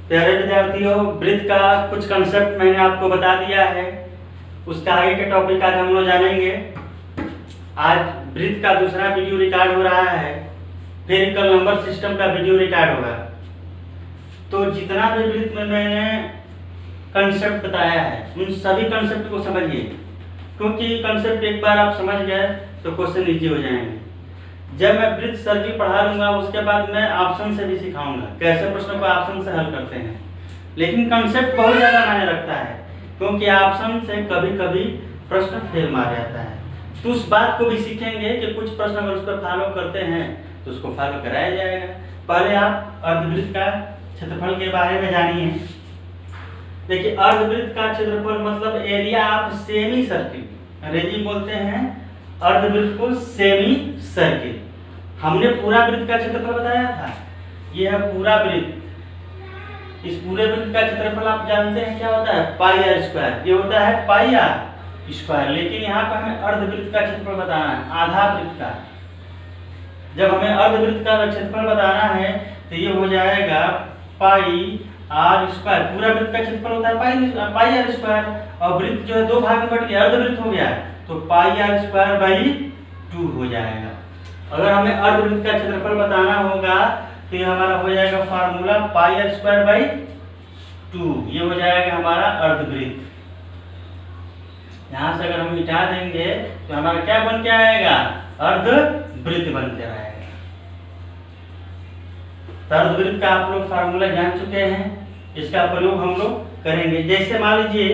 प्यारे विद्यार्थियों, वृत्त का कुछ कंसेप्ट मैंने आपको बता दिया है। उसका आगे के टॉपिक आज हम लोग जानेंगे। आज वृत्त का दूसरा वीडियो रिकॉर्ड हो रहा है, फिर कल नंबर सिस्टम का वीडियो रिकॉर्ड होगा। तो जितना भी वृत्त में मैंने कंसेप्ट बताया है उन सभी कंसेप्ट को समझिए, क्योंकि कंसेप्ट एक बार आप समझ गए तो क्वेश्चन इजी हो जाएंगे। जब मैं वृत्त सर्किल पढ़ा लूंगा उसके बाद मैं ऑप्शन से भी सिखाऊंगा कैसे प्रश्नों को ऑप्शन से हल करते हैं। लेकिन कंसेप्ट बहुत ज़्यादा मायने रखता है, क्योंकि ऑप्शन से कभी कभी प्रश्न फेल मार जाता है। तो उस बात को भी सीखेंगे कि कुछ प्रश्न अगर उस पर फॉलो करते हैं तो उसको फॉलो कराया जाएगा। पहले आप अर्धवृत्त का क्षेत्रफल के बारे में जानिए। देखिए, अर्धवृत्त का क्षेत्रफल मतलब एरिया ऑफ सेमी सर्किल, अंग्रेजी बोलते हैं अर्धवृत्त को सेमी सर्किल। हमने पूरा वृत्त का क्षेत्रफल बताया था, यह है पूरा वृत्त। इस पूरे वृत्त का क्षेत्रफल आप जानते हैं क्या होता है, पाई आर स्क्वायर। ये होता है पाई आर स्क्वायर। लेकिन यहाँ पर हमें अर्धवृत्त का क्षेत्रफल बताना है, आधा वृत्त का। जब हमें अर्धवृत्त का क्षेत्रफल बताना है तो ये हो जाएगा पाई आर स्क्वायर। पूरा वृत्त का क्षेत्रफल होता है पाई आर स्क्वायर, और वृत्त जो है दो भाग में बट गया, अर्धवृत्त हो गया तो पाई आर स्क्वायर बाई 2 हो जाएगा। अगर हमें अर्धवृत्त का क्षेत्रफल बताना होगा तो ये हमारा हो जाएगा formula pi r square by 2। ये हो जाएगा हमारा अर्धवृत्त। यहाँ से अगर हम मिटा देंगे तो हमारा क्या बन के आएगा, अर्धवृत्त बन के आएगा। तो अर्धवृत्त का आप लोग फार्मूला जान चुके हैं, इसका प्रयोग हम लोग करेंगे। जैसे मान लीजिए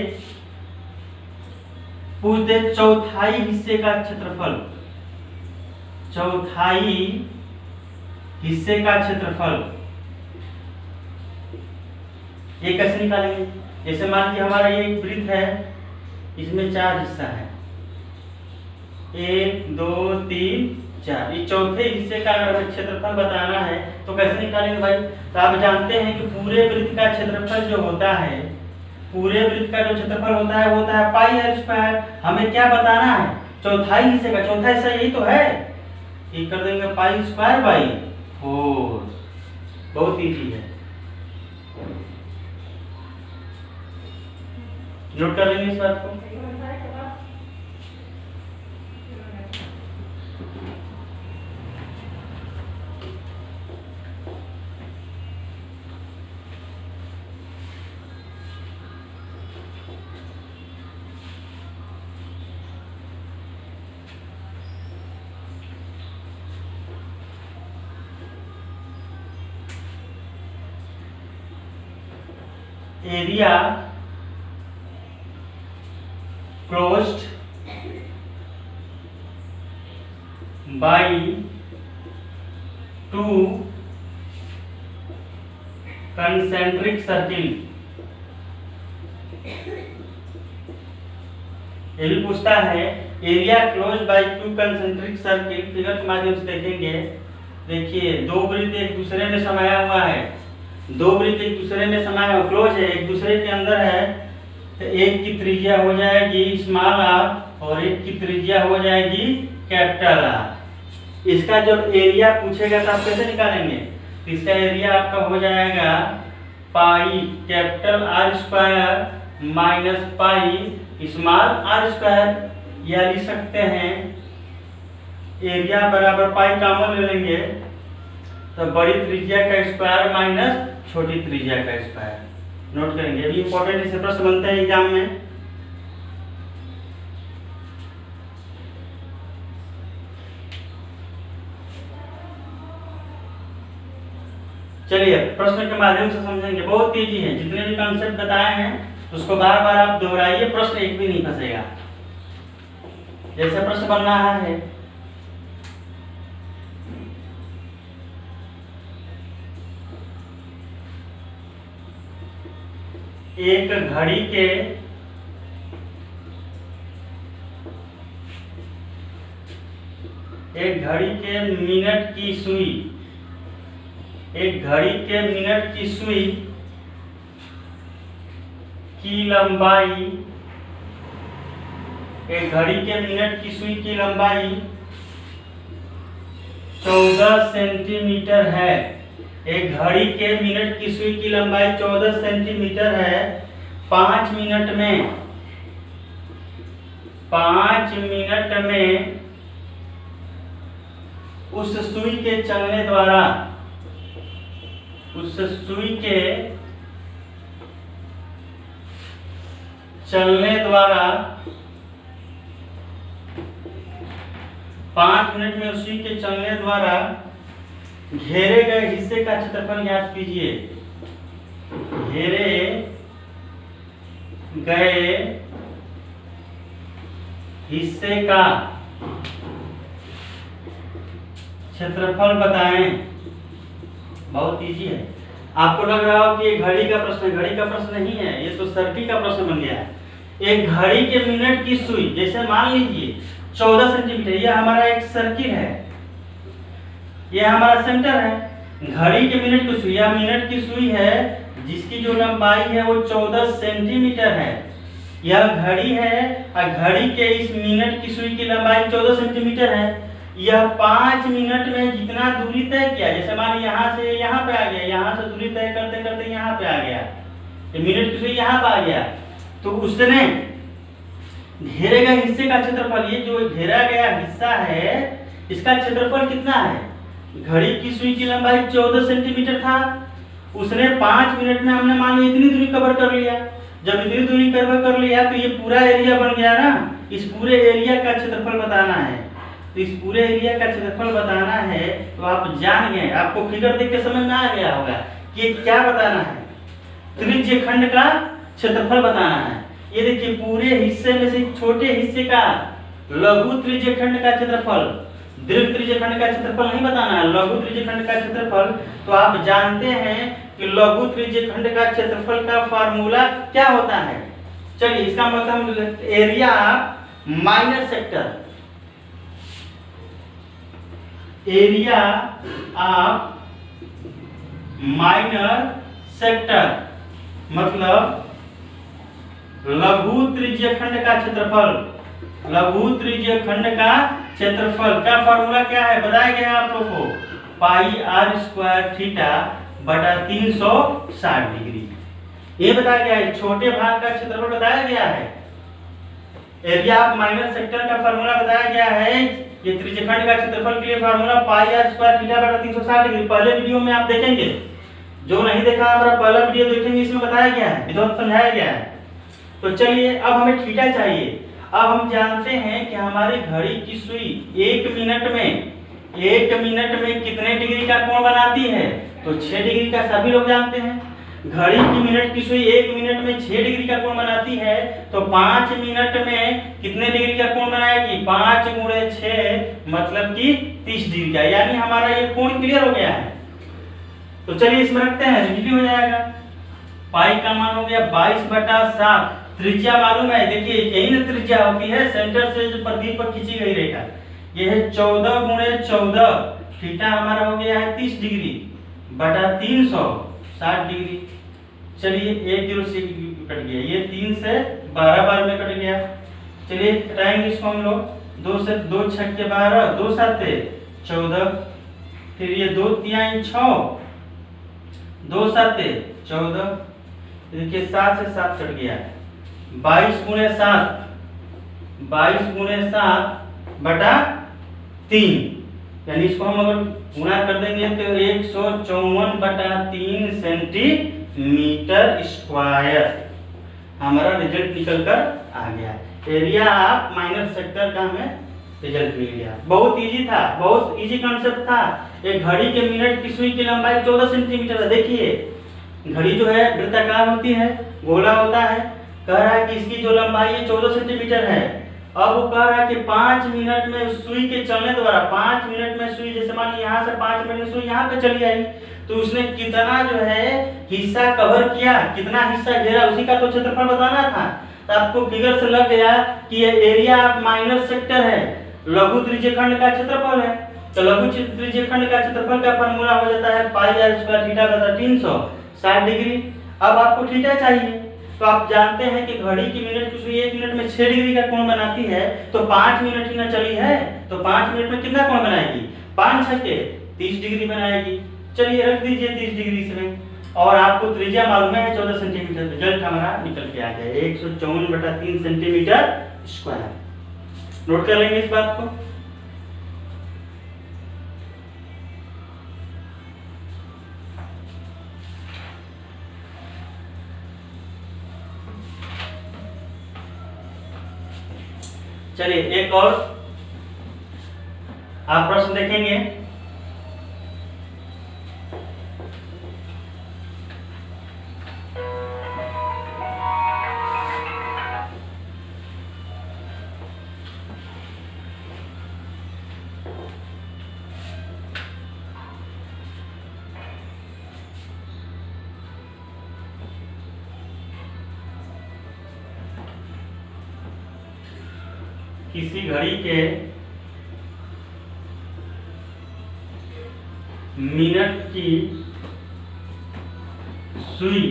पूछते चौथाई हिस्से का क्षेत्रफल, चौथाई हिस्से का क्षेत्रफल ये कैसे निकालेंगे। जैसे मान लीजिए हमारा ये एक वृत्त है, इसमें 4 हिस्सा है, 1 2 3 4। ये चौथे हिस्से का अगर क्षेत्रफल बताना है तो कैसे निकालेंगे भाई। तो आप जानते हैं कि पूरे वृत्त का क्षेत्रफल जो होता है, पूरे वृत्त का जो क्षेत्रफल होता है वो होता है पाई आर स्क्वायर। हमें क्या बताना है, चौथाई हिस्से का। चौथा हिस्सा यही तो है, ये कर देंगे पाई स्क्वायर बाई 4। बहुत इजी है, नोट कर लेंगे इस बात को। Area closed by 2 concentric circle. ये भी पूछता है area close by 2 concentric circle. Figure के माध्यम से देखेंगे। देखिए, दो वृत्त एक दूसरे में समाया हुआ है, दो वृत्त एक दूसरे में समाया हुआ क्लोज है, एक दूसरे के अंदर है। तो एक की त्रिज्या हो जाएगी स्मॉल आर और एक की त्रिज्या हो जाएगी कैपिटल आर। इसका जब एरिया पूछेगा तो आप कैसे निकालेंगे, तो इसका एरिया आपका हो जाएगा pi capital r square minus pi small r square. या लिख सकते हैं एरिया बराबर पाई कॉमन ले लेंगे तो बड़ी त्रिज्या का स्क्वायर माइनस छोटी त्रिज्या का स्क्वायर। नोट करेंगे, ये इंपॉर्टेंट इससे प्रश्न बनता है एग्जाम में। चलिए प्रश्न के माध्यम से समझेंगे, बहुत तेजी है। जितने भी कॉन्सेप्ट बताए हैं उसको बार बार आप दोहराइए, प्रश्न एक भी नहीं फंसेगा। जैसे प्रश्न बन रहा है, एक घड़ी के मिनट की सुई, एक घड़ी के मिनट की सुई की लंबाई, एक घड़ी के मिनट की सुई की लंबाई 14 सेंटीमीटर है। एक घड़ी के मिनट की सुई की लंबाई 14 सेंटीमीटर है। 5 मिनट में उस सुई के चलने द्वारा सुई के चलने द्वारा घेरे गए हिस्से का क्षेत्रफल ज्ञात कीजिए। घेरे गए हिस्से का क्षेत्रफल बताएं। बहुत इजी है। आपको लग रहा हो कि ये घड़ी का प्रश्न है, घड़ी का प्रश्न नहीं है, ये तो सर्किल का प्रश्न बन गया है। एक घड़ी के मिनट की सुई, जैसे मान लीजिए 14 सेंटीमीटर, यह हमारा एक सर्किल है, यह हमारा सेंटर है। घड़ी के मिनट की सुई, यह मिनट की सुई है जिसकी जो लंबाई है वो 14 सेंटीमीटर है। यह घड़ी है और घड़ी के इस मिनट की सुई की लंबाई 14 सेंटीमीटर है। यह 5 मिनट में जितना दूरी तय किया, जैसे मान यहाँ से यहाँ पे आ गया, यहाँ से दूरी तय करते करते यहाँ पे आ गया, ये मिनट की सुई यहाँ पे आ गया, तो उसने घेरे गए हिस्से का क्षेत्रफल, ये जो घेरा गया हिस्सा है इसका क्षेत्रफल कितना है? घड़ी की सुई की लंबाई 14 सेंटीमीटर था, उसने 5 मिनट में हमने मान लो इतनी दूरी कवर कर लिया। जब इतनी दूरी कवर कर लिया तो ये पूरा एरिया बन गया ना। इस पूरे एरिया का क्षेत्रफल बताना है, तो इस पूरे एरिया का क्षेत्रफल बताना है तो आप जान गए, आपको फिगर देख के समझ में आ गया होगा कि क्या बताना है। त्रिज्य खंड का क्षेत्रफल बताना है। ये देखिए पूरे हिस्से में से छोटे हिस्से का लघु त्रिज्य खंड का क्षेत्रफल, दीर्घ त्रिज्य खंड का क्षेत्रफल नहीं बताना है, लघु त्रिज्य खंड का क्षेत्रफल। तो आप जानते हैं कि लघु त्रिज्य खंड का क्षेत्रफल का फार्मूला क्या होता है। चलिए इसका मतलब area minus sector, area of minor sector मतलब लघु त्रिज्य खंड का क्षेत्रफल, लघु त्रिज्य खंड का क्षेत्रफल का फॉर्मूला क्या है बताया गया आप लोगों को, पाई आर स्क्वायर थीटा बटा 360 डिग्री। ये बताया गया है। छोटे भाग का क्षेत्रफल बताया गया है। एरिया ऑफ माइनर सेक्टर का फॉर्मूला बताया गया है। ये त्रिज्यखंड का क्षेत्रफल के लिए formula pi r square theta बटा 360 डिग्री। पहले वीडियो में आप देखेंगे, जो नहीं देखा हमारा पहला वीडियो देखेंगे, इसमें बताया गया है, विधि समझाया गया है। तो चलिए अब हमें थीटा चाहिए। अब हम जानते हैं कि हमारी घड़ी की सुई 1 मिनट में कितने डिग्री का कोण बनाती है, तो 6 डिग्री का सभी लोग जानते हैं। घड़ी की मिनट की सुई 1 मिनट में 6 डिग्री का कोण बनाती है, तो 5 मिनट में कितने डिग्री का कोण बनाएगी, 5 गुणे 6 मतलब कि 30 डिग्री का। यानी हमारा ये कोण क्लियर हो गया है। तो चलिए इसमें रखते हैं, रिलेटिव हो जाएगा। पाई का मान हो गया 22/7। त्रिज्या मालूम है, देखिए यही ना त्रिज्या होती है, सेंटर से जो प्रदीप पर खींची गई रेखा, ये है 14 गुणे 14। थीटा हमारा हो गया है 30 डिग्री बटा 360 डिग्री। चलिए 1 0 से कट गया, ये 3 से 12 बार में कट गया। चलिए घटाएंगे इसको हम लोग, 2 से 2 छक्के 12, 2 7 14, फिर ये 2 3 6, 2 7 14, देखिए 7 से 7 कट गया, 22 गुणे 7 बटा 3, यानी इसको हम अगर गुणा कर देंगे तो 154 बटा 3 सेंटीमीटर स्क्वायर हमारा रिजल्ट निकल कर आ गया। एरिया ऑफ माइनर सेक्टर का हमें रिजल्ट मिल गया। बहुत इजी था, बहुत इजी कॉन्सेप्ट था। एक घड़ी के मिनट की सुई की लंबाई 14 सेंटीमीटर है। देखिए घड़ी जो है वृत्ताकार होती है, गोला होता है। कह रहा है कि इसकी जो लंबाई है 14 सेंटीमीटर है। अब वो कह रहा है कि 5 मिनट में सुई के चलने द्वारा, 5 मिनट में सुई, जैसे मान लीजिए यहाँ से 5 मिनट में सुई यहाँ पे चली आई, तो उसने कितना जो है हिस्सा कवर किया, कितना हिस्सा घेरा, उसी का तो क्षेत्रफल बताना था। तो आपको फिगर से लग गया कि ये एरिया ऑफ माइनर सेक्टर है, लघु त्रिज्यखंड का क्षेत्रफल है। तो लघु त्रिज्यखंड का क्षेत्रफल का फॉर्मूला हो जाता है पाई आर स्क्वायर थीटा बटा 360 डिग्री। अब आपको थीटा चाहिए, तो आप जानते हैं कि घड़ी की मिनट की सुई 1 मिनट में 6 डिग्री का कोण बनाती है, तो 5 मिनट ही ना चली है, तो 5 मिनट में कितना कोण बनाएगी, 5 छक्के 30 डिग्री बनाएगी। चलिए रख दीजिए 30 डिग्री इसमें, और आपको त्रिज्या मालूम है 14 सेंटीमीटर। रिजल्ट हमारा निकल के आ गया 154/3 सेंटीमीटर स्क्वायर। नोट कर लेंगे इस बात को। चलिए एक और आप प्रश्न देखेंगे। किसी घड़ी के मिनट की सुई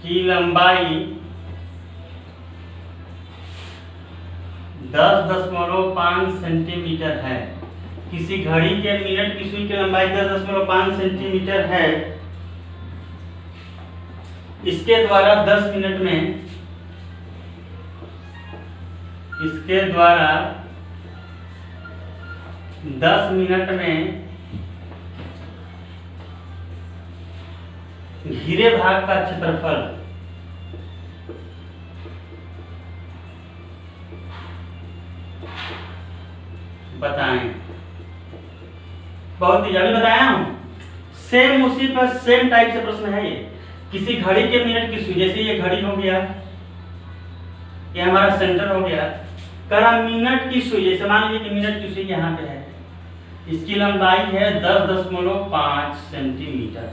की लंबाई 10.5 सेंटीमीटर है। किसी घड़ी के मिनट की सुई की लंबाई 10.5 सेंटीमीटर है। इसके द्वारा 10 मिनट में घिरे भाग का क्षेत्रफल बताएं। बहुत ही अभी बताया हूं, सेम उसी पर सेम टाइप से प्रश्न है ये। किसी घड़ी के मिनट की सुई, जैसे ये घड़ी हो गया, ये हमारा सेंटर हो गया, करा मिनट की सुई, जैसे मान लीजिए कि मिनट की सुई यहाँ पे है, इसकी लंबाई है 10.5 सेंटीमीटर।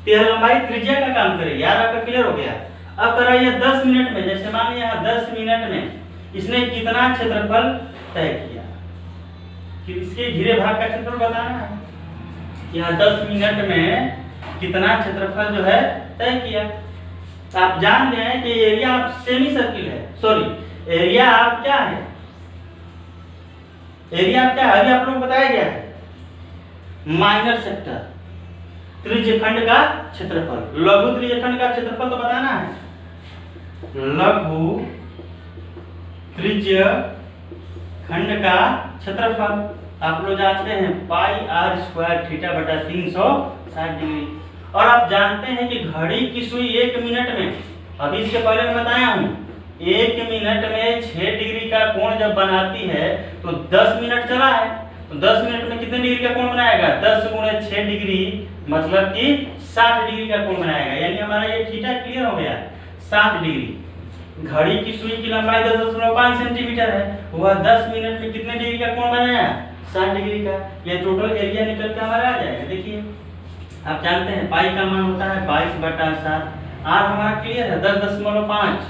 यह लंबाई त्रिज्या का काम करेगी। यार आपका क्लियर हो गया। अब करा ये 10 मिनट में, जैसे मान लिया 10 मिनट में इसने कितना क्षेत्रफल तय किया, कि इसके घिरे भाग का क्षेत्रफल बताना है। यहाँ 10 मिनट में कितना क्षेत्रफल जो है तय किया। तो आप जान गए हैं कि एरिया आप सेमी सर्किल है, सॉरी एरिया आप क्या है, एरिया आप क्या है, अभी आप लोग बताया गया है माइनर सेक्टर, त्रिज्यखंड का क्षेत्रफल। लघु त्रिज्यखंड का क्षेत्रफल तो बताना है। लघु त्रिज्यखंड का क्षेत्रफल आप लोग जानते हैं πr² θ/360 डिग्री। और आप जानते हैं कि घड़ी की सुई 1 मिनट में, अभी इसके पहले मैं बताया हूं, 1 मिनट में 6 डिग्री का कोण जब बनाती है तो 10 मिनट चला है, तो 10 मिनट में कितने डिग्री का कोण बनाएगा, 10 × 6 डिग्री, मतलब कि 60 डिग्री का कोण बनाएगा। यानी हमारा ये थीटा क्लियर हो गया, 60 डिग्री। घड़ी की सुई की लंबाई 10.5 सेंटीमीटर है, वह 10 मिनट में कितने डिग्री का कोण बनाया, 60 डिग्री का। ये टोटल एरिया निकल के हमारा आ जाएगा। देखिए आप जानते हैं पाई का मान होता है 22/7। आर हमारा क्लियर है 10.5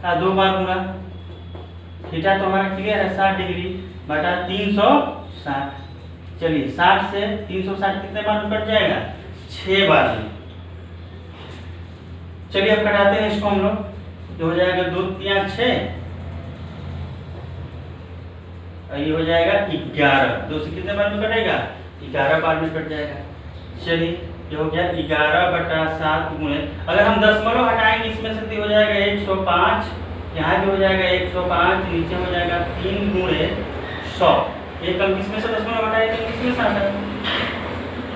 का 2 बार गुणा, थीटा तो हमारा क्लियर है 60 डिग्री बटा 360। चलिए 60 से 360 कितने बार में कट जाएगा, 6 बार में। चलिए अब कटाते हैं इसको हम लोग, तो हो जाएगा 2 × 6, ये हो जाएगा 11। 2 से कितने बार में कटेगा, 11 बार में कट जाएगा। चलिए ये हो गया 11/7 गुणे, अगर हम दशमलव हटाएंगे इसमें से तो हो जाएगा 105, यहाँ भी हो जाएगा 105, नीचे हो जाएगा 3 × 100। एक हम किसमें से दशमलव हटाएंगे, किसमें से हटाएंगे,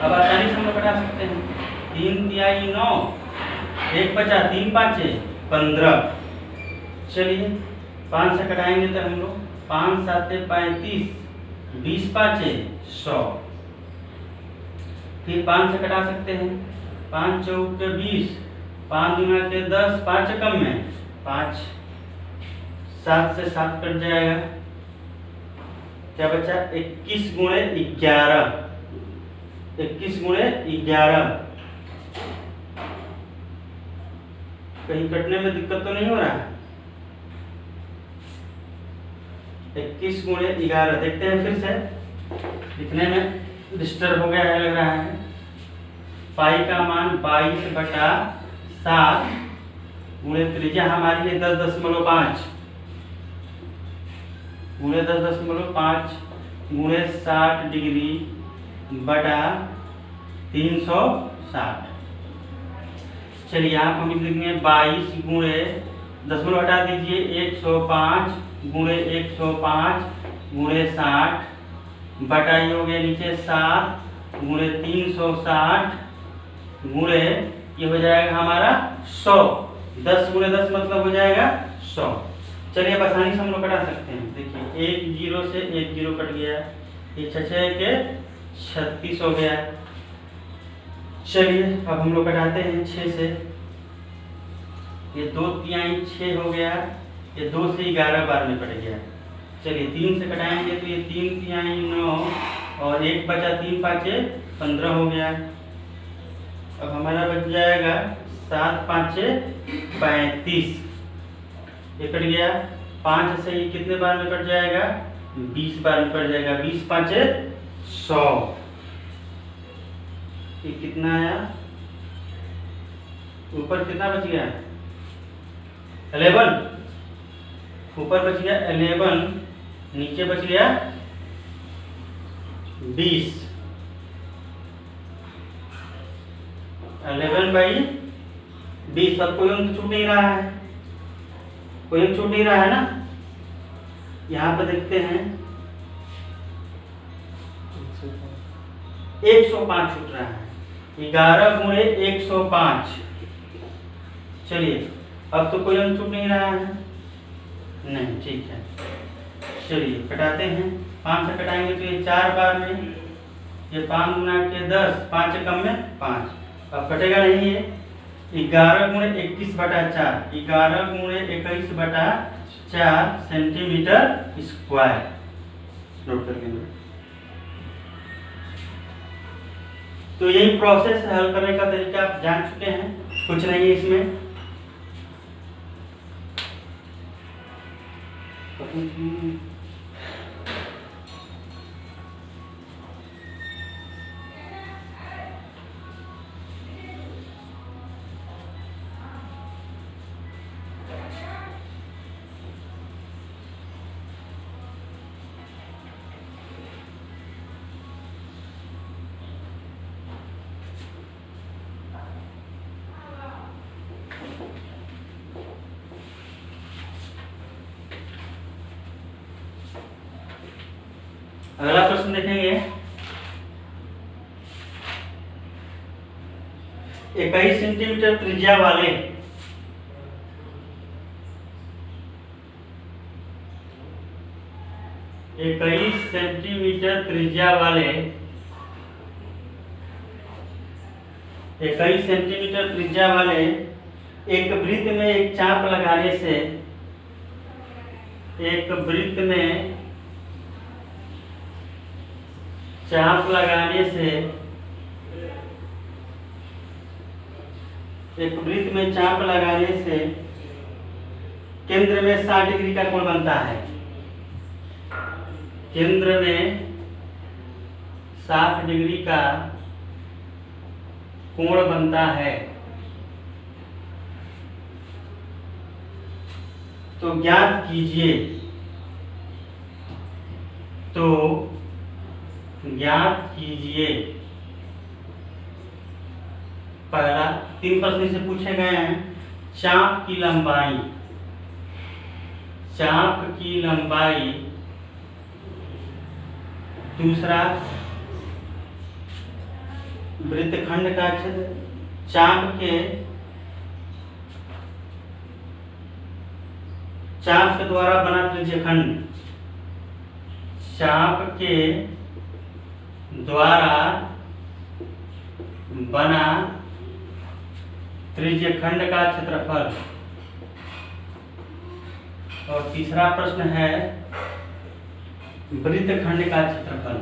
अब आसानी से हम लोग हटा सकते हैं। 3 × 9, 1 बचा, 3 × 5 15। चलिए 5 से कटाएंगे तो हम लोग 5 × 7 = 35, 20 × 5 = 100। फिर 5 से कटा सकते हैं, 5 × 4 = 20, 5 × 2 = 10, 5 कम में 5, 7 से 7 कट जाएगा, क्या बचा 21 × 11, 21 × 11। कहीं कटने में दिक्कत तो नहीं हो रहा है, 21 × 11 देखते हैं फिर से, दिखने में डिस्टर्ब हो गया है लग रहा है। पाई का मान 22/7 गुणे त्रिज्या हमारी है 10.5 गुणे 10.5 गुणे 60 डिग्री बटा 360। चलिए यहाँ पर हम लिखेंगे 22 गुणे, दशमलव हटा दीजिए, 105 गुणे 105 गुणे 60 बटा ये हो गया नीचे 7 गुणे 360 गुणे ये हो जाएगा हमारा 100। 10 गुणे 10 मतलब हो जाएगा 100। चलिए अब आसानी से हम लोग कटा सकते हैं। देखिए 1 0 से 1 0 कट गया, ये 6 के 36 हो गया। चलिए अब हम लोग कटाते हैं 6 से, ये 2 तिहाई 6 हो गया, ये 2 से 11 बार में कट गया। चलिए 3 से कटाएंगे तो ये 3 तिहाई 9 और 1 बचा 3 पाँचे 15 हो गया। अब हमारा बच जाएगा 7 पाँचे 35, ये कट गया। 5 से ये कितने बार में कट जाएगा? 20 बार में कट जाएगा। 20 पाँचे 100, ये कितना आया? ऊपर कितना बच गया? 11, ऊपर बच गया 11, नीचे बच गया 20। 11/20। अब कोई अंक छूट नहीं रहा है, कोई अंक छूट नहीं रहा है ना। यहाँ पर देखते हैं 105 छूट रहा है। 11 गुणे 105। चलिए अब तो कोई अंक छूट नहीं रहा है, नहीं, ठीक है। चलिए कटाते हैं। 5 से कटाएंगे तो ये 4 बार में, ये 5 गुना के 10, 5 से कम में 5, अब कटेगा नहीं है। 11 गुणे 21 बटा 4, 11 गुणे 21 बटा 4 सेंटीमीटर स्क्वायर। नोट कर लेंगे। तो यही प्रोसेस हल करने का तरीका आप जान चुके हैं, कुछ नहीं है इसमें। अगला प्रश्न देखेंगे। 21 सेंटीमीटर त्रिज्या वाले सेंटीमीटर त्रिज्या वाले 21 सेंटीमीटर त्रिज्या वाले एक वृत्त में एक चाप लगाने से, एक वृत्त में चाप लगाने से, एक वृत्त में चाप लगाने से केंद्र में 60 डिग्री का कोण बनता है। केंद्र में 60 डिग्री का कोण बनता है। तो ज्ञात कीजिए, तो ज्ञात कीजिए। पहला 3 प्रश्न से पूछे गए हैं। चाप की लंबाई, चाप की लंबाई। दूसरा वृत्तखंड का क्षेत्र, चाप के द्वारा बना त्रिज्यखंड, चाप के द्वारा बना त्रिज्यखंड का क्षेत्रफल। और तीसरा प्रश्न है वृत्तखंड का क्षेत्रफल।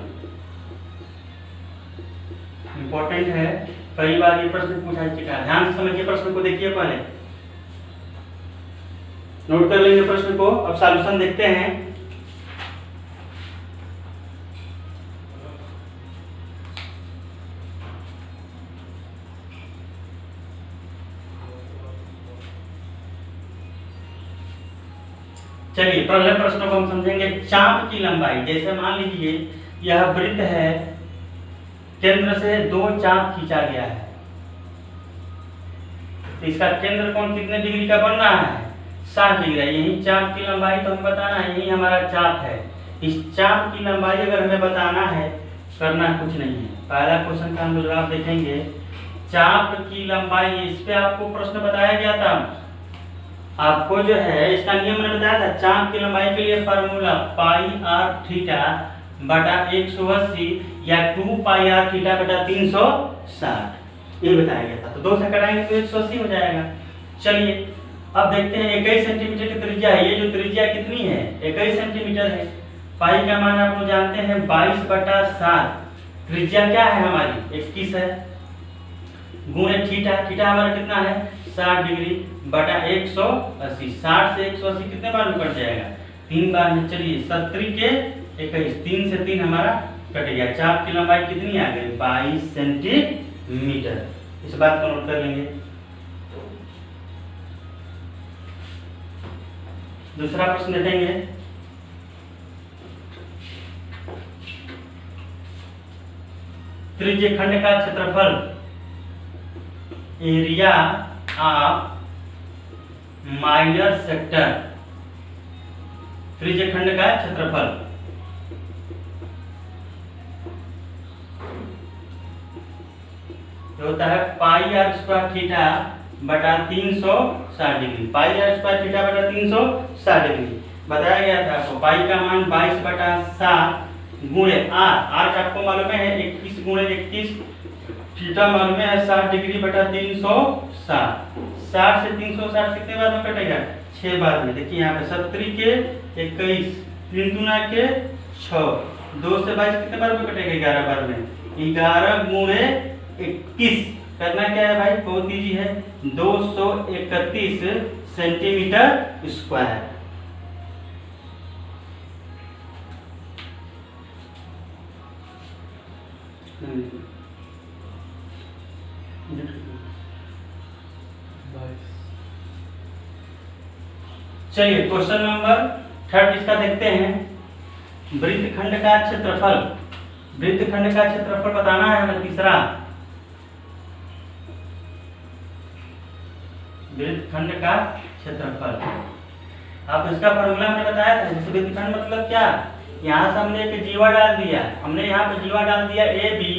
इंपॉर्टेंट है, कई बार ये प्रश्न पूछा जा चुका है। ध्यान से समझिए प्रश्न को, देखिए पहले नोट कर लेंगे प्रश्न को। अब सॉल्यूशन देखते हैं। चलिए पहले प्रश्न को हम समझेंगे। चाप की लंबाई, जैसे मान लीजिए यह वृत्त है, केंद्र से दो चाप खींचा गया है। तो इसका केंद्र कोण कितने डिग्री का बन रहा है? 60 डिग्री। यही चाप की लंबाई तो हमें बताना है, यही हमारा चाप है। इस चाप की लंबाई अगर हमें बताना है, करना कुछ नहीं है। पहला क्वेश्चन का हम लोग जवाब देखेंगे, चाप की लंबाई। इस पे आपको प्रश्न बताया गया था, आपको जो है इसका नियम मैंने बताया था। चाप की लंबाई के लिए फार्मूला पाई आर थीटा बटा 180 या 2 पाई आर थीटा बटा 360, ये बताया गया था। तो 2 से कटाएंगे तो 180 हो जाएगा। चलिए अब देखते हैं 21 सेंटीमीटर की त्रिज्या है। ये जो त्रिज्या कितनी है? 21 सेंटीमीटर है। पाई का मान आप लोग जानते हैं 22/7। त्रिज्या क्या है हमारी? 21 है, गुणे थीटा। थीटा हमारा कितना है? 60 डिग्री बटा 180। 60 से 180 कितने बार में कट जाएगा? 3 बार में। चलिए 70 के 21, 3 से 3 हमारा कट गया। चाप की लंबाई कितनी आ गई? 22 सेंटीमीटर। इस बात को नोट कर लेंगे। दूसरा प्रश्न देखेंगे, त्रिज्य खंड का क्षेत्रफल, एरिया ऑफ माइनर सेक्टर। त्रिज्य खंड का क्षेत्रफल होता है पाई आर स्क्वायर थीटा बटा 360 degree. Pi r square theta बटा 360 डिग्री बताया गया था आपको। पाई का मान 22/7 गुणे आर। आर का आपको मालूम है 21 गुणे 21। थीटा मालूम है 60 डिग्री बटा 360। 60 से 360 कितने बार में कटेगा? 6 बार में। देखिए यहाँ पे 70 के 21, 3 दूना के 6, 2 से 22 कितने बार में कटेगा? 11 बार में। 11 गुणे 21 करना क्या है भाई? बहुत इजी है, 231 सेंटीमीटर स्क्वायर। चलिए क्वेश्चन नंबर 3 इसका देखते हैं। वृत्तखंड का क्षेत्रफल। वृत्तखंड का क्षेत्रफल बताना है हमें। तीसरा, वृत्तखंड का क्षेत्रफल। आप इसका फॉर्मूला हमने बताया था। जैसे वृत्तखंड मतलब क्या? यहाँ से हमने एक जीवा डाल दिया, हमने यहाँ पे जीवा डाल दिया ए बी,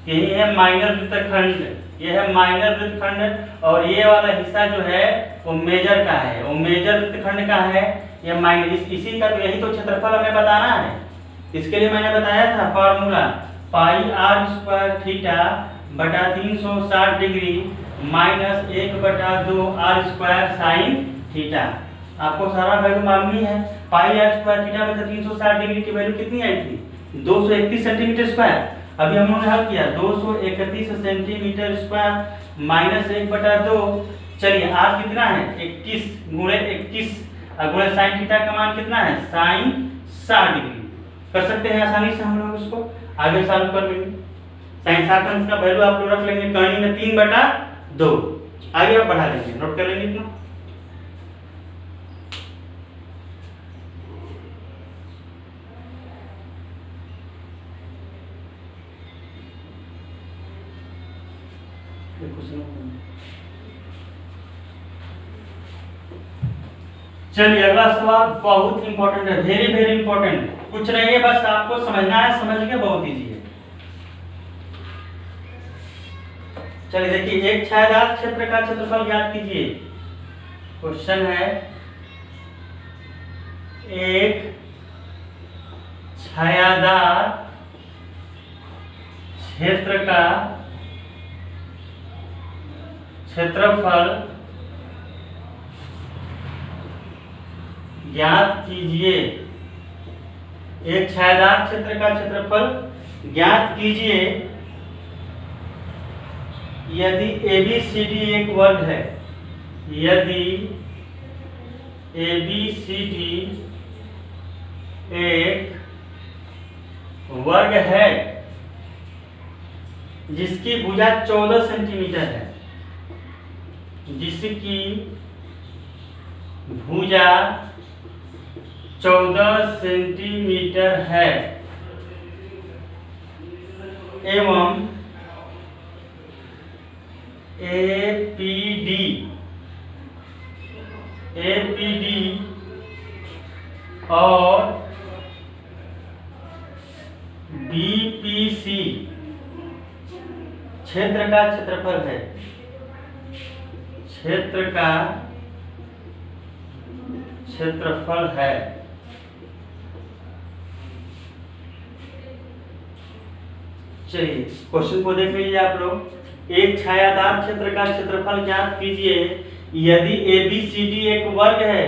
यही है माइनर वृत्तखंड। ये है माइनर वृत्तखंड और ये वाला हिस्सा जो है वो मेजर का है, वो मेजर वृत्तखंड का है। ये माइनर इसी का, यही तो क्षेत्रफल हमें बताना है। इसके लिए मैंने बताया था formula pi r square theta बटा 360 degree minus 1/2 r square sine theta. आपको सारा वैल्यू मालूम ही है। पाई आर स्क्वायर थीटा बटा 360 डिग्री की वैल्यू कितनी आई थी? 231 सेंटीमीटर स्क्वायर। अभी हम लोगों ने हल किया 231 सेंटीमीटर स्क्वायर माइनस 1/2। चलिए आर कितना है? 21 गुणे 21 और गुणे साइन थीटा का मान कितना है? Sine 60 degree. कर सकते हैं आसानी से हम लोग इसको आगे सॉल्व कर लेंगे। साइन 60 का वैल्यू आप लोग रख लेंगे कर्ण में 3/2। आगे आप बढ़ा लेंगे, नोट कर लेंगे इतना। चलिए अगला सवाल बहुत इंपॉर्टेंट है, वेरी वेरी इंपॉर्टेंट। कुछ नहीं है, बस आपको समझना है, समझ के बहुत इजी है। चलिए देखिए, एक छायादार क्षेत्र का क्षेत्रफल ज्ञात कीजिए। क्वेश्चन है एक छायादार क्षेत्र का क्षेत्रफल ज्ञात कीजिए। एक छायादार क्षेत्र का क्षेत्रफल ज्ञात कीजिए यदि ABCD एक वर्ग है। यदि ABCD एक वर्ग है जिसकी भुजा 14 सेंटीमीटर है, जिसकी भुजा 14 सेंटीमीटर है, एवं एपीडी और बीपीसी क्षेत्र का क्षेत्रफल है। क्षेत्र का क्षेत्रफल है। चलिए क्वेश्चन को देख लीजिए आप लोग। एक छायादार क्षेत्र का क्षेत्रफल ज्ञात कीजिए यदि ABCD एक वर्ग है।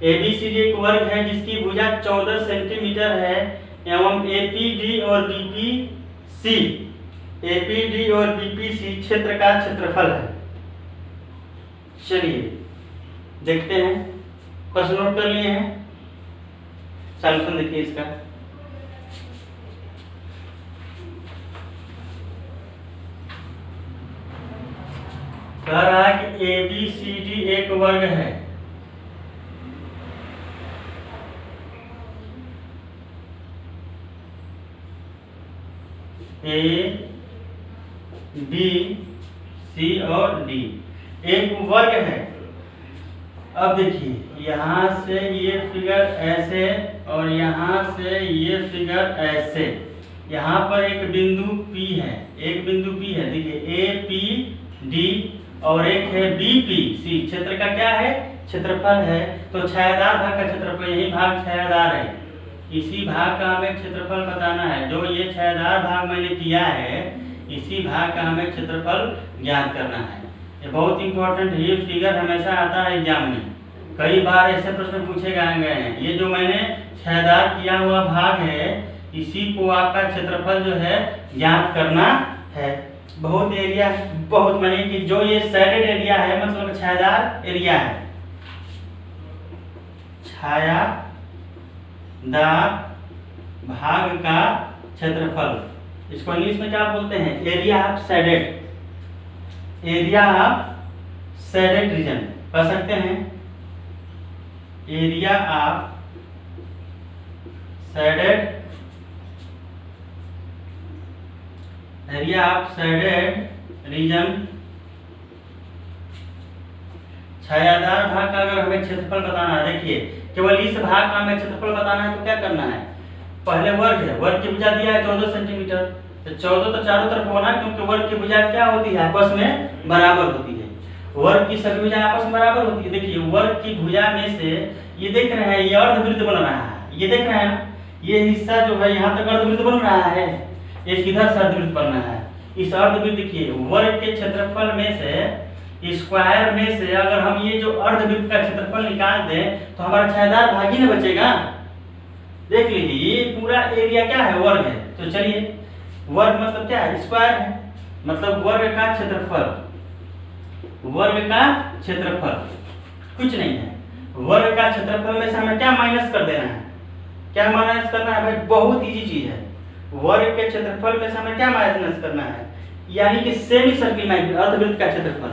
ABCD एक वर्ग है जिसकी भुजा 14 सेंटीमीटर है एवं APD और BPC क्षेत्र का क्षेत्रफल है। चलिए देखते हैं। प्रश्न नोट कर लिए हैं। सॉल्यूशन देखिए इसका। कह रहा है कि ABCD एक वर्ग है। A B C और D एक वर्ग है। अब देखिए यहाँ से ये फिगर ऐसे और यहाँ से ये फिगर ऐसे। यहाँ पर एक बिंदु P है, देखिए APD और एक है BPC। क्षेत्र का क्या है? क्षेत्रफल है। तो छायादार भाग का क्षेत्रफल, यही भाग छायादार है, इसी भाग का हमें क्षेत्रफल बताना है। जो ये छायादार भाग मैंने किया है इसी भाग का हमें क्षेत्रफल ज्ञात करना है। ये बहुत इंपॉर्टेंट है। ये फिगर हमेशा आता है एग्जाम में, कई बार ऐसे प्रश्न पूछे गए हैं। ये जो मैंने छायादार किया हुआ भाग है इसी को आपका क्षेत्रफल जो है ज्ञात करना है। बहुत एरिया, बहुत माने कि जो ये शेडेड एरिया है मतलब छायादार एरिया है, छायादार भाग का क्षेत्रफल, इसको इंग्लिश में क्या बोलते हैं? Area of shaded, area of shaded region कह सकते हैं। Area of shaded, area of shaded region. छायादार भाग का अगर हमें क्षेत्रफल बताना है, देखिए केवल इस भाग का हमें क्षेत्रफल बताना है तो क्या करना है? पहले वर्ग है, वर्ग की भुजा दिया है 14 सेंटीमीटर, तो 14 तो चारों तरफ होना, क्योंकि वर्ग की भुजा क्या होती है? आपस में बराबर होती है। वर्ग की सभी भुजा आपस में बराबर होती है। देखिए वर्ग की भुजा में से ये देख रहे हैं, ये अर्धवृत्त बन रहा है, ये देख रहे हैं ना, ये हिस्सा जो है यहाँ तक अर्धवृत्त बन रहा है, एक इधर से अर्धवृत्त बनना है। इस अर्धवृत्त देखिए वर्ग के क्षेत्रफल में से, स्क्वायर में से अगर हम ये जो अर्धवृत्त का क्षेत्रफल निकाल दें तो हमारा छायादार भाग ही न बचेगा। देख लीजिए ये पूरा एरिया क्या है? वर्ग है। तो चलिए वर्ग मतलब क्या है? स्क्वायर है, मतलब वर्ग का क्षेत्रफल, वर्ग का क्षेत्रफल कुछ नहीं है। वर्ग का क्षेत्रफल में से हमें क्या माइनस कर देना है? क्या माइनस करना है भाई? बहुत इजी चीज है। वर्ग के क्षेत्रफल में से हमें क्या माइनस करना है? यानी कि सेमी सर्किल में अर्धवृत्त का क्षेत्रफल,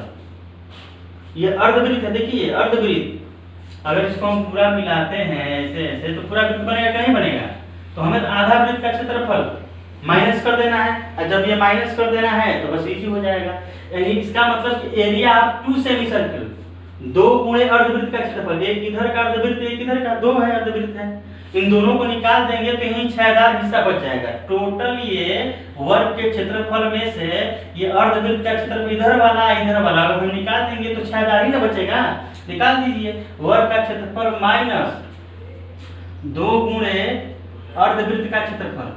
ये अर्धवृत्त है, देखिए अर्धवृत्त। अगर इसको हम पूरा मिलाते हैं ऐसे ऐसे तो पूरा वृत्त बनेगा कि नहीं बनेगा? तो हमें आधा वृत्त का क्षेत्रफल माइनस कर देना है, और जब ये माइनस कर देना है तो बस इजी हो जाएगा। यानी इसका मतलब कि area of two semi circle, दो गुणे अर्धवृत्त का क्षेत्रफल, एक इधर का अर्धवृत्त एक इधर का, दो है अर्धवृत्त है, इन दोनों को निकाल देंगे तो यही छायादार हिस्सा बच जाएगा। टोटल ये वर्ग के क्षेत्रफल में से ये अर्धवृत्त का क्षेत्रफल इधर वाला अगर हम निकाल देंगे तो छायादार ही ना बचेगा। निकाल दीजिए वर्ग का क्षेत्रफल माइनस 2 गुणे अर्धवृत्त का क्षेत्रफल,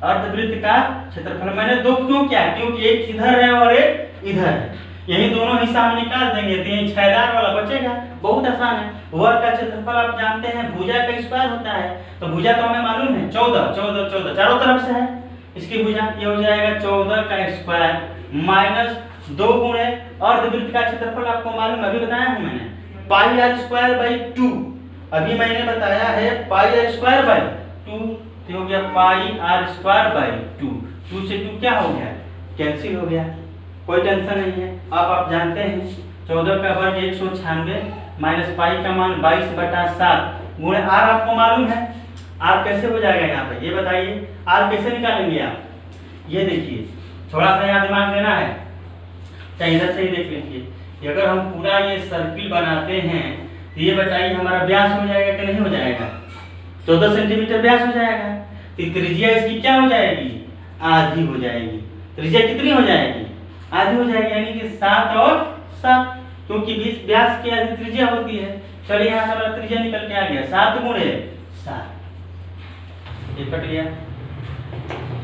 अर्धवृत्त का क्षेत्रफल मैंने 2 क्यों किया? क्योंकि एक इधर है और एक इधर है, यही दोनों हिस्सा हम निकाल देंगे तो ये छायादार वाला बचेगा। बहुत आसान है। वर्ग का क्षेत्रफल आप जानते हैं भुजा का स्क्वायर होता है, तो भुजा तो हमें मालूम है 14 चारों तरफ से है, इसकी भुजा ये हो जाएगा 14 का स्क्वायर माइनस 2 गुणे अर्धवृत्त का क्षेत्रफल आपको मालूम है, अभी बताया हूं मैंने, पाई आर स्क्वायर बाई 2। अभी मैंने बताया है पाई आर स्क्वायर बाई 2, तो हो गया पाई आर स्क्वायर बाई 2। 2 से 2 क्या हो गया? कैंसिल हो गया, कोई टेंशन नहीं है। अब आप जानते हैं 14 का वर्ग 196 माइनस पाई का मान 22/7 गुणे आर आपको मालूम है। आर कैसे हो जाएगा यहाँ पे ये बताइए? आर कैसे निकालेंगे आप? ये देखिए, थोड़ा सा यहाँ दिमाग देना है, चाहे इधर से ही देख लीजिए। अगर हम पूरा ये सर्किल बनाते हैं तो ये बताइए हमारा व्यास हो जाएगा कि नहीं हो जाएगा? 14 सेंटीमीटर व्यास हो जाएगा। तो त्रिज्या इसकी क्या हो जाएगी? आधी हो जाएगी। त्रिज्या कितनी हो जाएगी? आधी हो जाएगी, यानी कि 7 और 7, क्योंकि 20 व्यास की आधी त्रिज्या होती है। चलिए यहाँ से हमारा त्रिज्या निकल के आ गया 7 गुणे 7, ये कट गया।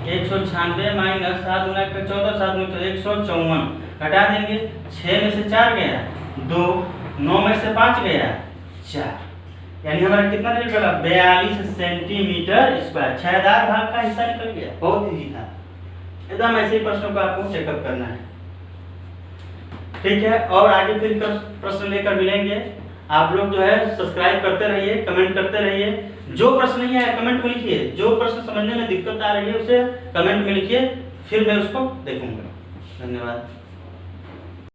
196 माइनस 7 गुना 14, 7 गुना 154, घटा देंगे। 6 में से 4 गया 2, 9 में से 5 गया 4, यानी हमारा कितना निकला? 42 सेंटीमीटर स्क्वायर। छायादार भाग का हिस्सा निकल गया। बहुत इजी था, एकदम ऐसे ही प्रश्नों को आपको चेकअप करना है। ठीक है, और आगे फिर प्रश्न लेकर मिलेंगे। आप लोग जो है सब्सक्राइब करते रहिए, कमेंट करते रहिए। जो प्रश्न नहीं आया कमेंट में लिखिए, जो प्रश्न समझने में दिक्कत आ रही है उसे कमेंट में लिखिए, फिर मैं उसको देखूंगा। धन्यवाद।